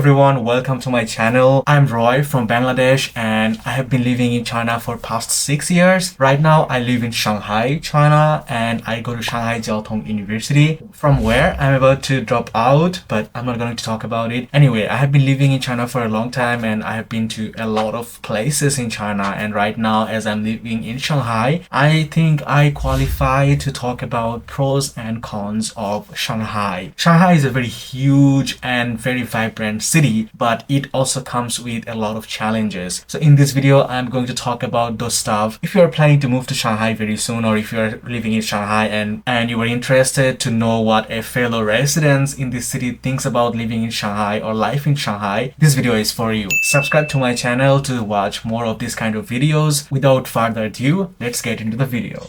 everyone, welcome to my channel. I'm Roy from Bangladesh and I have been living in China for past 6 years. Right now I live in Shanghai, China, and I go to Shanghai Jiao Tong University, from where I'm about to drop out, but I'm not going to talk about it. Anyway, I have been living in China for a long time and I have been to a lot of places in China, and right now as I'm living in Shanghai, I think I qualify to talk about pros and cons of Shanghai. Shanghai is a very huge and very vibrant city, but it also comes with a lot of challenges. So in this video, I'm going to talk about those stuff. If you're planning to move to Shanghai very soon, or if you're living in Shanghai and you were interested to know what a fellow resident in this city thinks about living in Shanghai or life in Shanghai, this video is for you. Subscribe to my channel to watch more of these kind of videos. Without further ado, let's get into the video.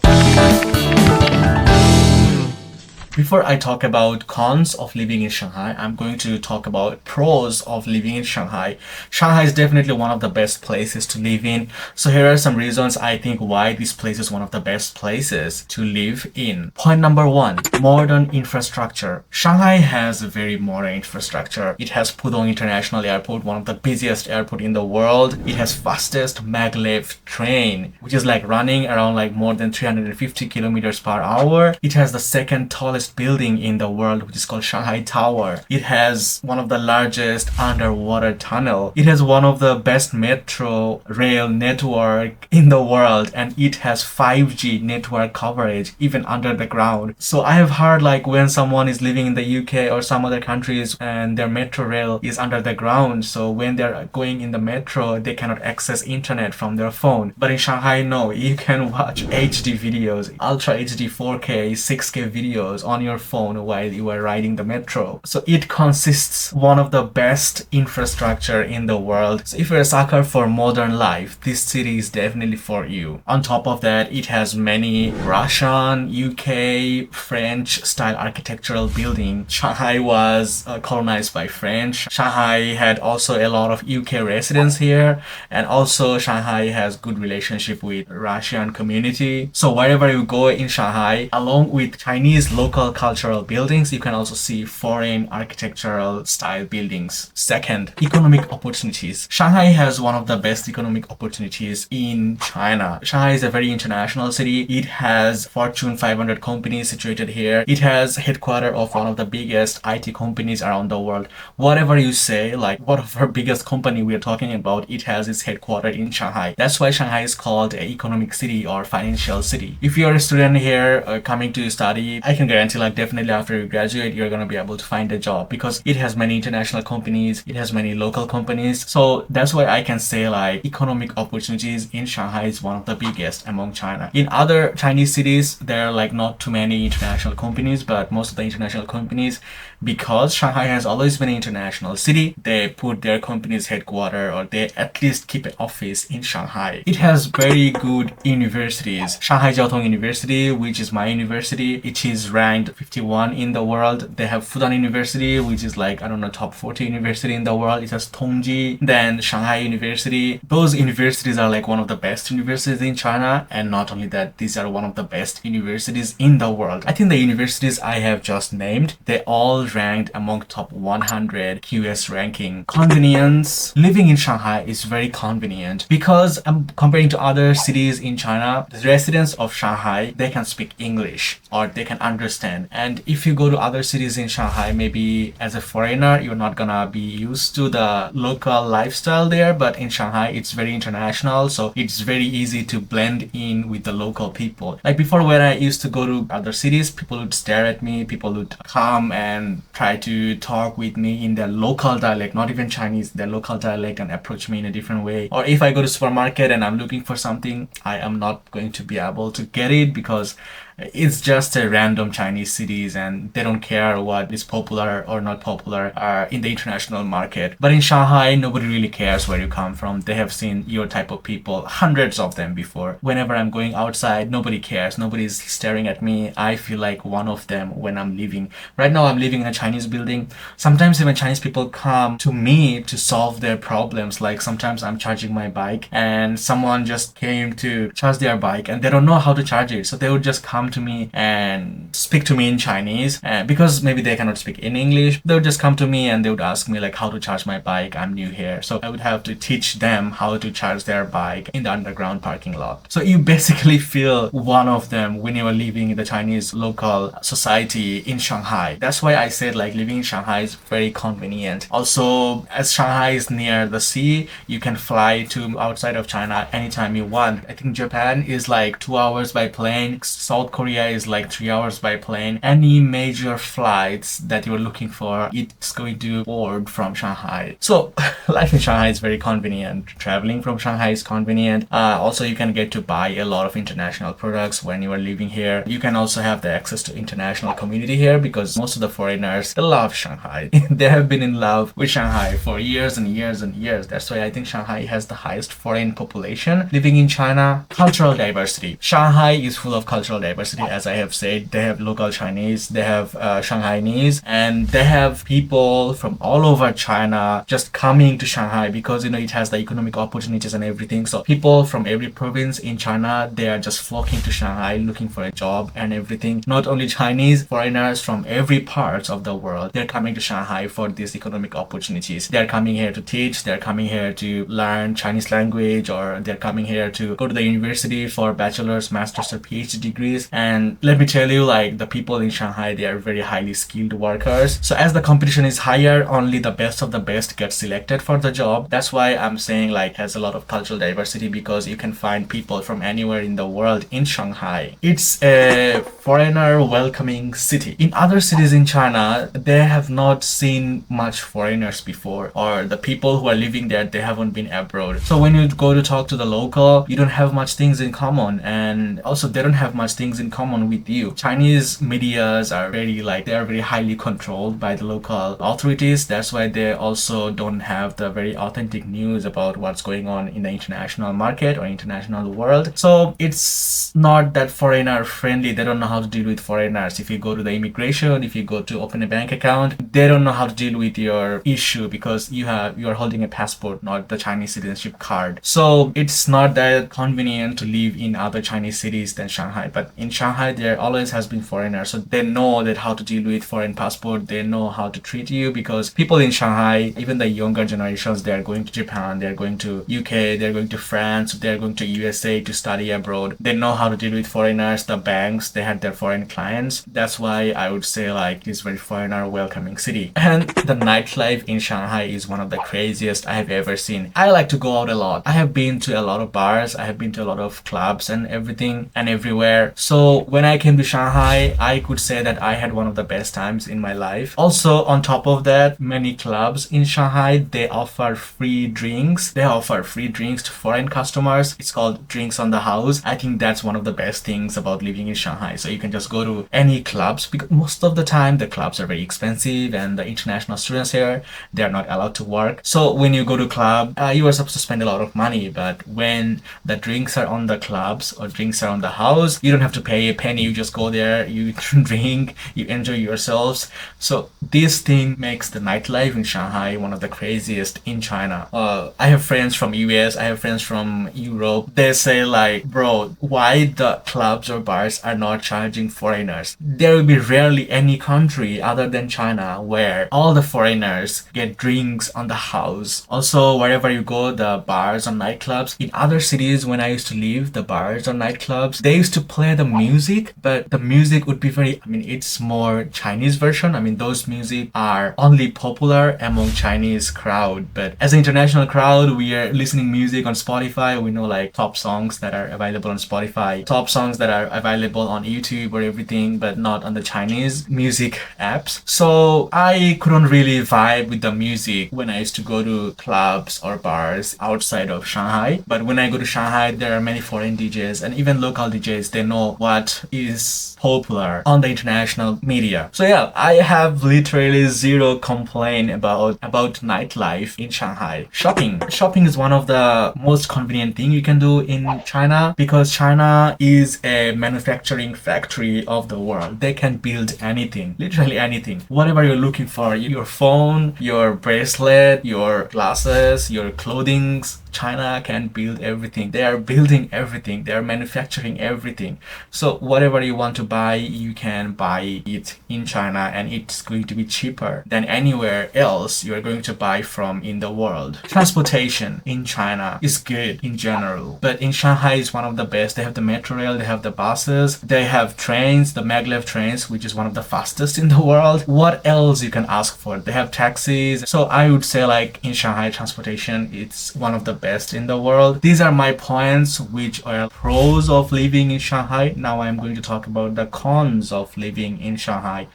Before I talk about cons of living in Shanghai, I'm going to talk about pros of living in Shanghai. Shanghai is definitely one of the best places to live in. So here are some reasons I think why this place is one of the best places to live in. Point number one, modern infrastructure. Shanghai has a very modern infrastructure. It has Pudong International Airport, one of the busiest airport in the world. It has fastest maglev train, which is like running around like more than 350 kilometers per hour. It has the second tallest building in the world, which is called Shanghai Tower. It has one of the largest underwater tunnel. It has one of the best metro rail network in the world, and it has 5G network coverage even under the ground. So I have heard like when someone is living in the UK or some other countries and their metro rail is under the ground, so when they're going in the metro they cannot access internet from their phone. But in Shanghai, no, you can watch HD videos, Ultra HD 4K 6K videos on your phone while you are riding the metro. So it consists one of the best infrastructure in the world. So if you're a sucker for modern life, this city is definitely for you. On top of that, it has many Russian, UK, French style architectural buildings. Shanghai was colonized by French. Shanghai had also a lot of UK residents here, and also Shanghai has good relationship with Russian community. So wherever you go in Shanghai, along with Chinese local cultural buildings, you can also see foreign architectural style buildings. Second, economic opportunities. Shanghai has one of the best economic opportunities in China. Shanghai is a very international city. It has Fortune 500 companies situated here. It has headquarters of one of the biggest IT companies around the world. Whatever you say, like whatever biggest company we are talking about, it has its headquarters in Shanghai. That's why Shanghai is called an economic city or financial city. If you're a student here coming to study, I can guarantee like definitely after you graduate you're going to be able to find a job, because it has many international companies, it has many local companies. So that's why I can say like economic opportunities in Shanghai is one of the biggest among China. In other Chinese cities there are like not too many international companies, but most of the international companies, because Shanghai has always been an international city, they put their company's headquarters, or they at least keep an office in Shanghai. It has very good universities. Shanghai Jiao Tong University, which is my university, it is ranked 51 in the world. They have Fudan University, which is like, I don't know, top 40 university in the world. It has Tongji, then Shanghai University. Those universities are like one of the best universities in China, and not only that, these are one of the best universities in the world. I think the universities I have just named, they all ranked among top 100 QS ranking. Convenience. Living in Shanghai is very convenient, because comparing to other cities in China, the residents of Shanghai, they can speak English or they can understand. And if you go to other cities in Shanghai, maybe as a foreigner, you're not gonna be used to the local lifestyle there, but in Shanghai, it's very international, so it's very easy to blend in with the local people. Like before, when I used to go to other cities, people would stare at me, people would come and try to talk with me in their local dialect, not even Chinese, their local dialect, and approach me in a different way. Or if I go to supermarket and I'm looking for something, I am not going to be able to get it, because it's just a random Chinese cities and they don't care what is popular or not popular in the international market. But in Shanghai, nobody really cares where you come from. They have seen your type of people, hundreds of them before. Whenever I'm going outside, nobody cares. Nobody's staring at me. I feel like one of them when I'm leaving. Right now, I'm living in a Chinese building. Sometimes even Chinese people come to me to solve their problems. Like sometimes I'm charging my bike and someone just came to charge their bike and they don't know how to charge it. So they would just come come to me and speak to me in Chinese, because maybe they cannot speak in English. They would just come to me and they would ask me like how to charge my bike. I'm new here, so I would have to teach them how to charge their bike in the underground parking lot. So you basically feel one of them when you are living in the Chinese local society in Shanghai. That's why I said like living in Shanghai is very convenient. Also, as Shanghai is near the sea, you can fly to outside of China anytime you want. I think Japan is like 2 hours by plane. South Korea is like 3 hours by plane. Any major flights that you're looking for, it's going to board from Shanghai. So life in Shanghai is very convenient. Traveling from Shanghai is convenient. Also, you can get to buy a lot of international products when you are living here. You can also have the access to international community here because most of the foreigners, they love Shanghai. They have been in love with Shanghai for years and years and years. That's why I think Shanghai has the highest foreign population living in China. Cultural diversity. Shanghai is full of cultural diversity, as I have said. They have local Chinese, they have Shanghainese, and they have people from all over China just coming to Shanghai because it has the economic opportunities and everything. So people from every province in China, they are just flocking to Shanghai looking for a job and everything. Not only Chinese, foreigners from every part of the world, they're coming to Shanghai for these economic opportunities. They're coming here to teach, they're coming here to learn Chinese language, or they're coming here to go to the university for bachelor's, master's, or PhD degrees. And let me tell you, like, the people in Shanghai, they are very highly skilled workers. So as the competition is higher, only the best of the best get selected for the job. That's why I'm saying like has a lot of cultural diversity, because you can find people from anywhere in the world in Shanghai. It's a foreigner welcoming city. In other cities in China, they have not seen much foreigners before, or the people who are living there, they haven't been abroad. So when you go to talk to the local, you don't have much things in common, and also they don't have much things in common with you. Chinese medias are they are very highly controlled by the local authorities. That's why they also don't have the very authentic news about what's going on in the international market or international world. So it's not that foreigner friendly. They don't know how to deal with foreigners. If you go to the immigration, if you go to open a bank account, they don't know how to deal with your issue because you are holding a passport, not the Chinese citizenship card. So it's not that convenient to live in other Chinese cities than Shanghai. But in Shanghai, there always has been foreigners, so they know that how to deal with foreign passport. They know how to treat you, because people in Shanghai, even the younger generations, they are going to Japan, they are going to UK, they are going to France, they are going to USA to study abroad. They know how to deal with foreigners. The banks, they had their foreign clients. That's why I would say like it's very foreigner welcoming city. And the nightlife in Shanghai is one of the craziest I have ever seen. I like to go out a lot. I have been to a lot of bars, I have been to a lot of clubs and everything and everywhere. So when I came to Shanghai, I could say that I had one of the best times in my life. Also, on top of that, many clubs in Shanghai, they offer free drinks. They offer free drinks to foreign customers. It's called drinks on the house. I think that's one of the best things about living in Shanghai. So you can just go to any clubs, because most of the time the clubs are very expensive and the international students here, they are not allowed to work. So when you go to club, you are supposed to spend a lot of money, but when the drinks are on the clubs or drinks are on the house, you don't have to pay a penny. You just go there, you drink, you enjoy yourselves. So this thing makes the nightlife in Shanghai one of the craziest in China. I have friends from US, I have friends from Europe. They say like, bro, why the clubs or bars are not charging foreigners? There will be rarely any country other than China where all the foreigners get drinks on the house. Also, wherever you go, the bars or nightclubs, in other cities when I used to live, the bars or nightclubs, they used to play the music, but the music would be very, it's more Chinese version. Those music are only popular among Chinese crowd, but as an international crowd, we are listening music on Spotify. We know like top songs that are available on Spotify, top songs that are available on YouTube or everything, but not on the Chinese music apps. So I couldn't really vibe with the music when I used to go to clubs or bars outside of Shanghai. But when I go to Shanghai, there are many foreign DJs and even local DJs. They know what is popular on the international media. So yeah, I have literally zero complaint about nightlife in Shanghai. Shopping is one of the most convenient thing you can do in China, because China is a manufacturing factory of the world. They can build anything, literally anything, whatever you're looking for. Your phone, your bracelet, your glasses, your clothing, China can build everything. They are building everything. They are manufacturing everything. So whatever you want to buy, you can buy it in China, and it's going to be cheaper than anywhere else you are going to buy from in the world. Transportation in China is good in general, but in Shanghai is one of the best. They have the metro rail, they have the buses, they have trains, the maglev trains, which is one of the fastest in the world. What else you can ask for? They have taxis. So I would say like in Shanghai, transportation, it's one of the best in the world. These are my points which are pros of living in Shanghai. Now I'm going to talk about the cons of living in Shanghai.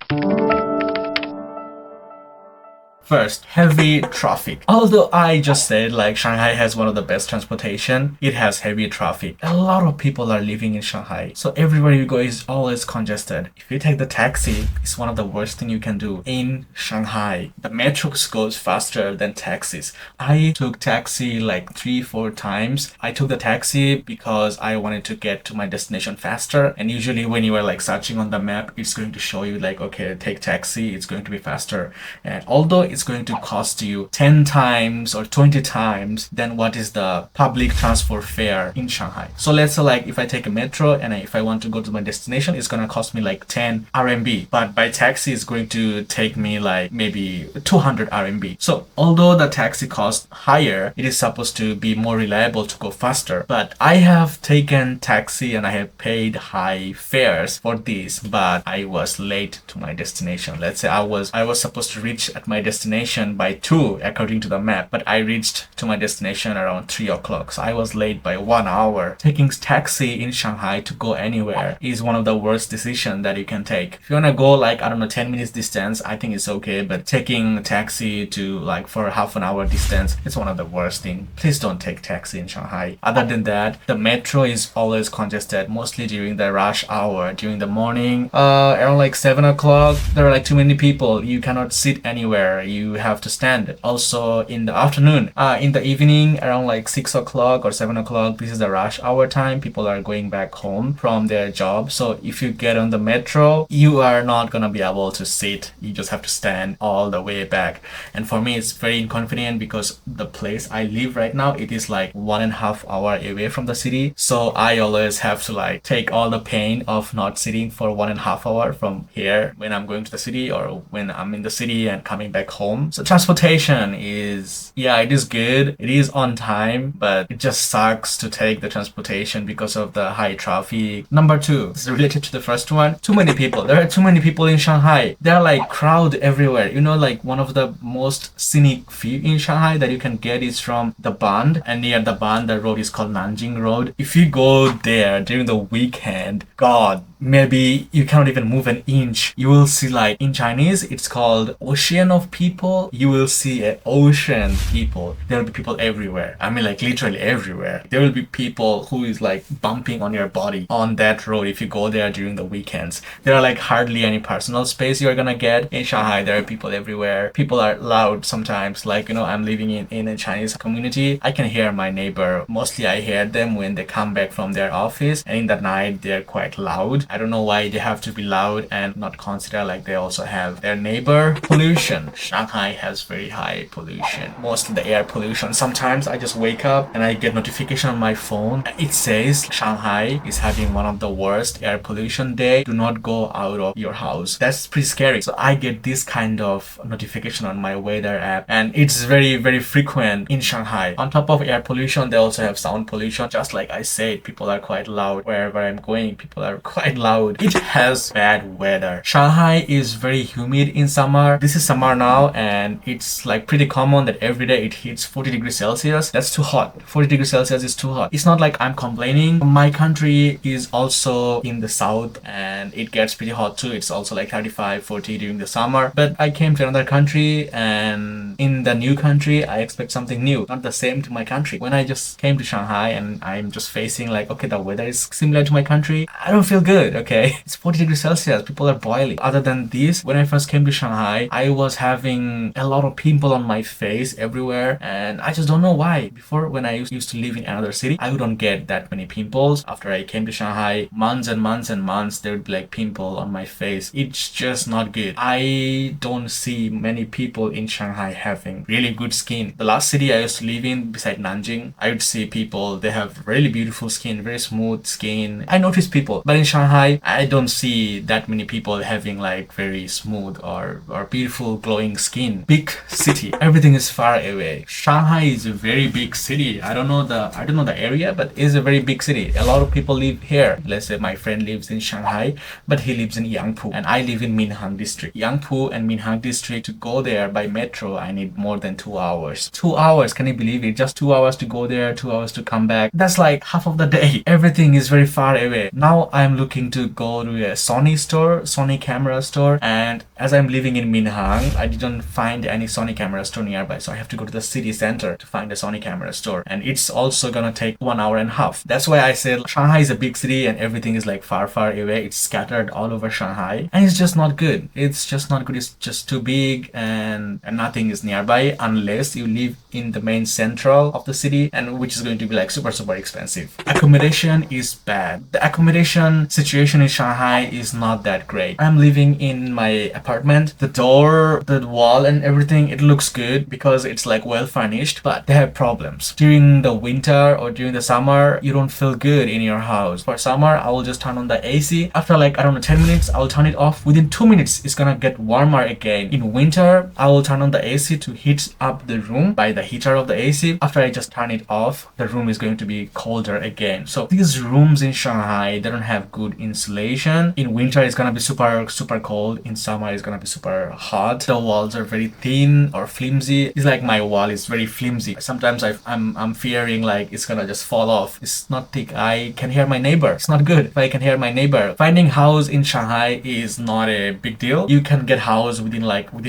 First, heavy traffic. Although I just said like Shanghai has one of the best transportation, it has heavy traffic. A lot of people are living in Shanghai, so everywhere you go is always congested. If you take the taxi, it's one of the worst thing you can do in Shanghai. The metro goes faster than taxis. I took taxi like 3-4 times. I took the taxi because I wanted to get to my destination faster, and usually when you are like searching on the map, it's going to show you like, okay, take taxi, it's going to be faster. And although it's going to cost you 10 times or 20 times than what is the public transport fare in Shanghai. So let's say like if I take a metro and if I want to go to my destination, it's going to cost me like 10 RMB, but by taxi it's going to take me like maybe 200 RMB. So although the taxi costs higher, it is supposed to be more reliable to go faster. But I have taken taxi and I have paid high fares for this, but I was late to my destination. Let's say I was supposed to reach at my destination by 2 according to the map, but I reached to my destination around 3 o'clock, so I was late by 1 hour. Taking taxi in Shanghai to go anywhere is one of the worst decisions that you can take. If you want to go like, I don't know, 10 minutes distance, I think it's okay, but taking taxi to like for half an hour distance, it's one of the worst thing. Please don't take taxi in Shanghai. Other than that, the metro is always congested, mostly during the rush hour. During the morning, around like 7 o'clock, there are like too many people. You cannot sit anywhere. You have to stand. Also in the afternoon, in the evening around like 6 o'clock or 7 o'clock, this is the rush hour time. People are going back home from their job. So if you get on the metro, you are not gonna be able to sit. You just have to stand all the way back. And for me, it's very inconvenient because the place I live right now, it is like 1.5 hours away from the city. So I always have to like take all the pain of not sitting for 1.5 hours from here when I'm going to the city or when I'm in the city and coming back home. So transportation is, yeah, it is good. It is on time, but it just sucks to take the transportation because of the high traffic. Number 2, this is related to the first one. Too many people. There are too many people in Shanghai. There are like crowd everywhere. You know, like one of the most scenic view in Shanghai that you can get is from the Bund, and near the Bund, the road is called Nanjing Road. If you go there during the weekend, God, maybe you cannot even move an inch. You will see like in Chinese, it's called ocean of people. You will see an ocean people. There will be people everywhere. I mean like literally everywhere. There will be people who is like bumping on your body on that road if you go there during the weekends. There are like hardly any personal space you're gonna get. In Shanghai, there are people everywhere. People are loud sometimes. Like, you know, I'm living in a Chinese community. I can hear my neighbor. Mostly I hear them when they come back from their office, and in the night they're quite loud. I don't know why they have to be loud and not consider like they also have their neighbor. Pollution. Shanghai has very high pollution. Mostly the air pollution. Sometimes I just wake up and I get notification on my phone. It says Shanghai is having one of the worst air pollution day. Do not go out of your house. That's pretty scary. So I get this kind of notification on my weather app, and it's very, very frequent in Shanghai. On top of air pollution, they also have sound pollution. Just like I said, people are quite loud. Wherever I'm going, people are quite loud. It has bad weather. Shanghai is very humid in summer. This is summer now, and it's like pretty common that every day it hits 40 degrees Celsius. That's too hot. 40 degrees Celsius is too hot. It's not like I'm complaining. My country is also in the south and it gets pretty hot too. It's also like 35, 40 during the summer. But I came to another country, and in the new country, I expect something new, not the same to my country. When I just came to Shanghai and I'm just facing like, okay, the weather is similar to my country, I don't feel good. good, okay? It's 40 degrees Celsius. People are boiling. Other than this, when I first came to Shanghai, I was having a lot of pimple on my face everywhere, and I just don't know why. Before, when I used to live in another city, I wouldn't get that many pimples. After I came to Shanghai, months and months and months, there would be like pimple on my face. It's just not good. I don't see many people in Shanghai having really good skin. The last city I used to live in, beside Nanjing, I would see people, they have really beautiful skin, very smooth skin. I notice people, but in Shanghai, I don't see that many people having like very smooth or beautiful glowing skin. Big city, everything is far away. Shanghai is a very big city. I don't know the area, but it's a very big city. A lot of people live here. Let's say my friend lives in Shanghai, but he lives in Yangpu, and I live in Minhang district. Yangpu and Minhang district, to go there by metro, I need more than 2 hours. 2 hours, can you believe it? Just 2 hours to go there, 2 hours to come back. That's like half of the day. Everything is very far away. Now I'm looking to go to a Sony store, Sony camera store, and as I'm living in Minhang, I didn't find any Sony camera store nearby, so I have to go to the city center to find a Sony camera store, and it's also gonna take 1 hour and a half. That's why I said Shanghai is a big city and everything is like far away. It's scattered all over Shanghai, and it's just not good. It's just not good. It's just too big, and nothing is nearby unless you live in the main central of the city, and which is going to be like super expensive. Accommodation is bad. The accommodation situation in Shanghai is not that great. I'm living in my apartment. The door, the wall and everything, it looks good because it's like well furnished, but they have problems. During the winter or during the summer, you don't feel good in your house. For summer, I will just turn on the AC. After like, I don't know, 10 minutes, I'll turn it off. Within 2 minutes, it's gonna get warmer again. In winter, I will turn on the AC to heat up the room by the heater of the AC. After I just turn it off, the room is going to be colder again. So these rooms in Shanghai, they don't have good insulation. In winter, it's gonna be super cold. In summer, it's gonna be super hot. The walls are very thin or flimsy. It's like my wall is very flimsy. Sometimes I'm fearing like it's gonna just fall off. It's not thick. I can hear my neighbor. It's not good if I can hear my neighbor. Finding house in Shanghai is not a big deal. You can get house within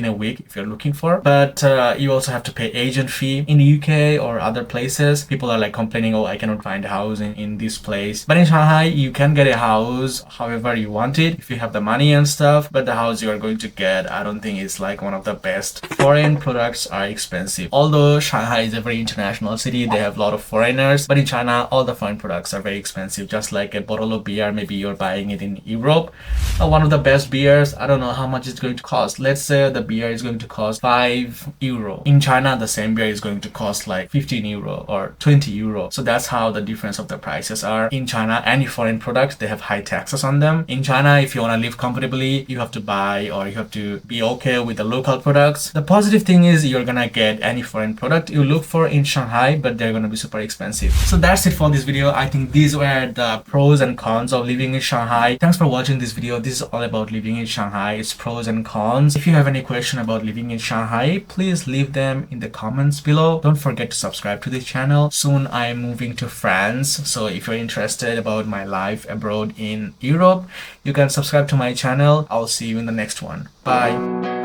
a week if you're looking for, but you also have to pay agent fee. In the UK or other places, people are like complaining, oh, I cannot find a house in this place. But in Shanghai, you can get a house however you want it if you have the money and stuff, but the house you are going to get, I don't think it's like one of the best. Foreign products are expensive. Although Shanghai is a very international city, they have a lot of foreigners, but in China, all the foreign products are very expensive. Just like a bottle of beer, maybe you're buying it in Europe. One of the best beers, I don't know how much it's going to cost. Let's say the beer is going to cost 5 euro. In China, the same beer is going to cost like 15 euro or 20 euro. So that's how the difference of the prices are. In China, any foreign product, they have high taxes on them. In China, if you want to live comfortably, you have to buy or you have to be okay with the local products. The positive thing is you're gonna get any foreign product you look for in Shanghai, but they're gonna be super expensive. So that's it for this video. I think these were the pros and cons of living in Shanghai. Thanks for watching this video. This is all about living in Shanghai. It's pros and cons. If you have any question about living in Shanghai, please leave them in the comments below. Don't forget to subscribe to this channel. Soon I am moving to France, so if you're interested about my life abroad in Europe, you can subscribe to my channel. I'll see you in the next one. Bye.